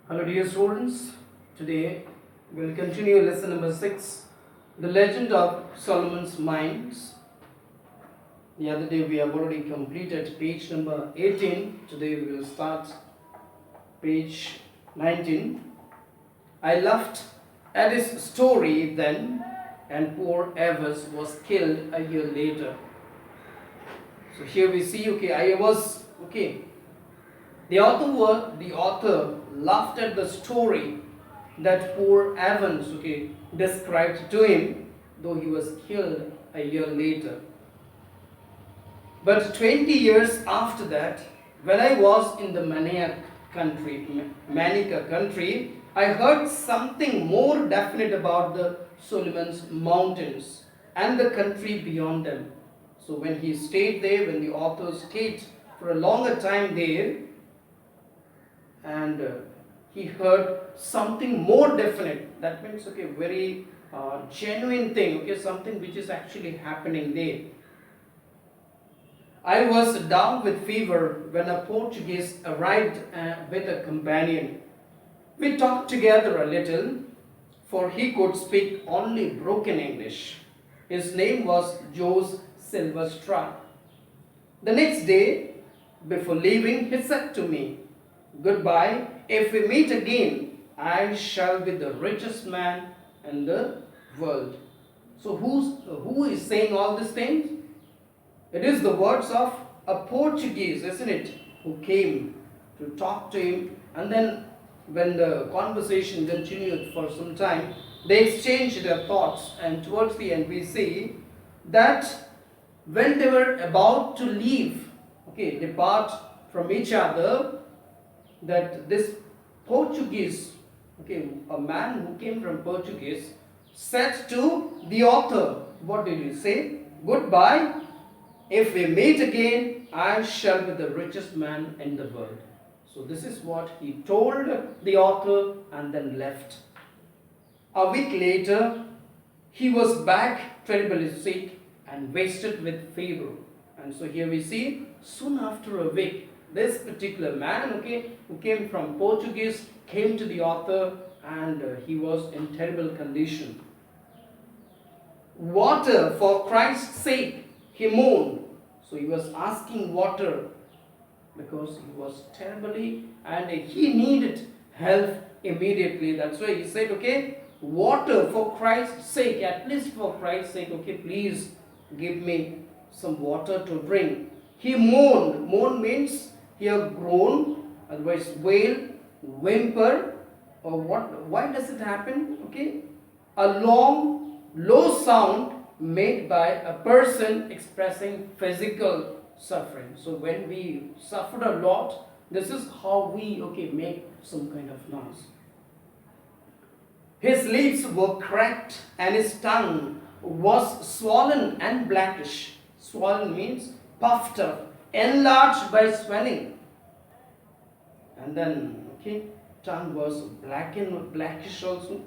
Hello dear students, today we will continue lesson number 6, the legend of Solomon's mines. The other day we have already completed page number 18, today we will start page 19. I laughed at his story then, and poor Evers was killed a year later. So here we see, the author laughed at the story that poor Evans, described to him, though he was killed a year later. But 20 years after that, when I was in the Manica country, I heard something more definite about the Solomon's mountains and the country beyond them. So when he stayed there, when the author stayed for a longer time there, and he heard something more definite. That means, very genuine thing, something which is actually happening there. I was down with fever when a Portuguese arrived with a companion. We talked together a little, for he could speak only broken English. His name was Jose Silvestra. The next day, before leaving, he said to me, "Goodbye. If we meet again, I shall be the richest man in the world." So who is saying all these things? It is the words of a Portuguese, isn't it, who came to talk to him, and then when the conversation continued for some time, they exchanged their thoughts, and towards the end we see that when they were about to leave, depart from each other, that this Portuguese, a man who came from Portuguese, said to the author, what did he say? "Goodbye. If we meet again, I shall be the richest man in the world." So this is what he told the author and then left. A week later, he was back terribly sick and wasted with fever. And so here we see, soon after a week, this particular man, who came from Portuguese, came to the author, and he was in terrible condition. "Water, for Christ's sake," he moaned. So he was asking water because he was terribly, and he needed help immediately. That's why he said, "Water for Christ's sake, at least for Christ's sake, please give me some water to drink." He moaned. Moan means here groan, otherwise wail, whimper, or what? Why does it happen? A long, low sound made by a person expressing physical suffering. So when we suffer a lot, this is how we make some kind of noise. His lips were cracked and his tongue was swollen and blackish. Swollen means puffed up, enlarged by swelling. And then, tongue was blackish also.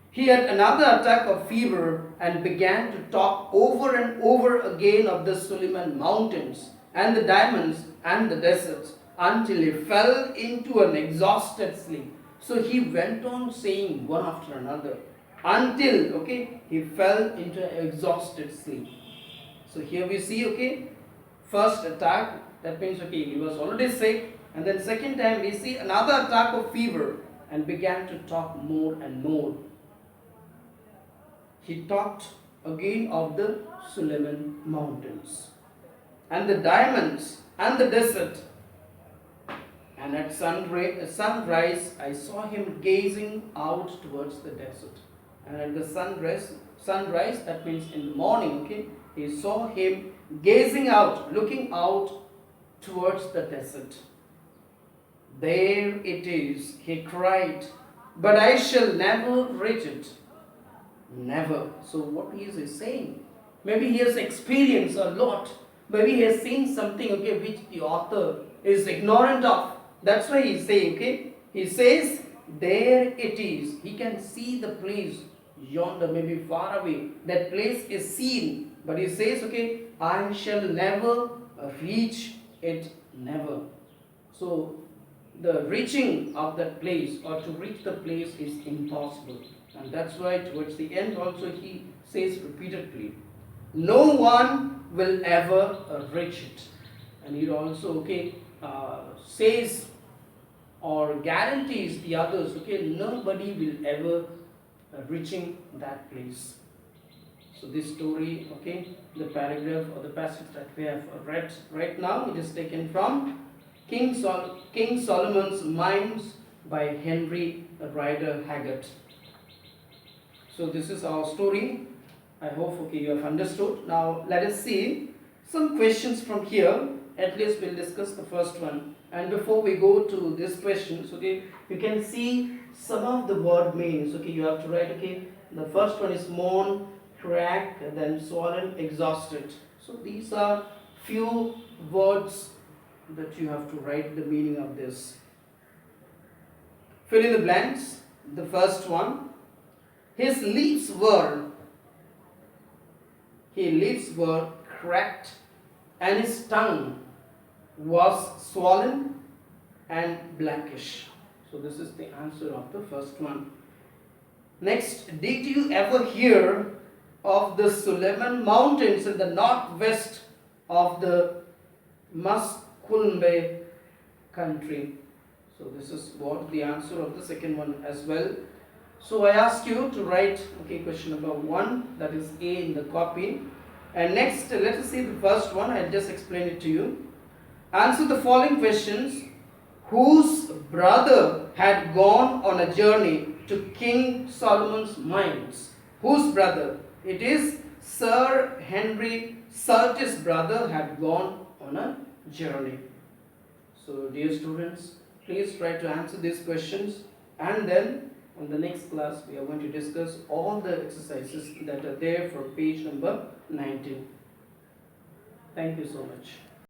He had another attack of fever and began to talk over and over again of the Suleiman mountains and the diamonds and the deserts until he fell into an exhausted sleep. So he went on saying one after another until, he fell into an exhausted sleep. So here we see, first attack, that means, he was already sick, and then second time we see another attack of fever and began to talk more and more. He talked again of the Suleiman mountains and the diamonds and the desert. And at sunrise, I saw him gazing out towards the desert. And at the sunrise, that means in the morning, he saw him gazing out, looking out towards the desert. "There it is," he cried, "but I shall never reach it." Never. So what is he saying? Maybe he has experienced a lot. Maybe he has seen something, which the author is ignorant of. That's why he's saying, he says, there it is. He can see the place yonder, maybe far away. That place is seen. But he says, I shall never reach it. Never. So the reaching of that place or to reach the place is impossible. And that's why towards the end also he says repeatedly, no one will ever reach it. And he also says or guarantees the others, nobody will ever reaching that place. So this story, the paragraph or the passage that we have read right now, it is taken from King Solomon's Mines by Henry Rider Haggard. So this is our story. I hope you have understood. Now let us see some questions from here. At least we'll discuss the first one. And before we go to these questions, you can see some of the word meanings. You have to write. The first one is mourn, crack, then swollen, exhausted. So these are few words that you have to write the meaning of this. Fill in the blanks. The first one, his lips were cracked and his tongue was swollen and blackish. So this is the answer of the first one. Next, did you ever hear of the Suleiman Mountains in the northwest of the Musculme country? So this is what the answer of the second one as well. So I ask you to write question number 1, that is A in the copy. And next, let us see the first one. I'll just explain it to you. Answer the following questions. Whose brother had gone on a journey to King Solomon's mines? Whose brother? It is Sir Henry Surtees' brother had gone on a journey. So dear students, please try to answer these questions, and then in the next class we are going to discuss all the exercises that are there for page number 19. Thank you so much.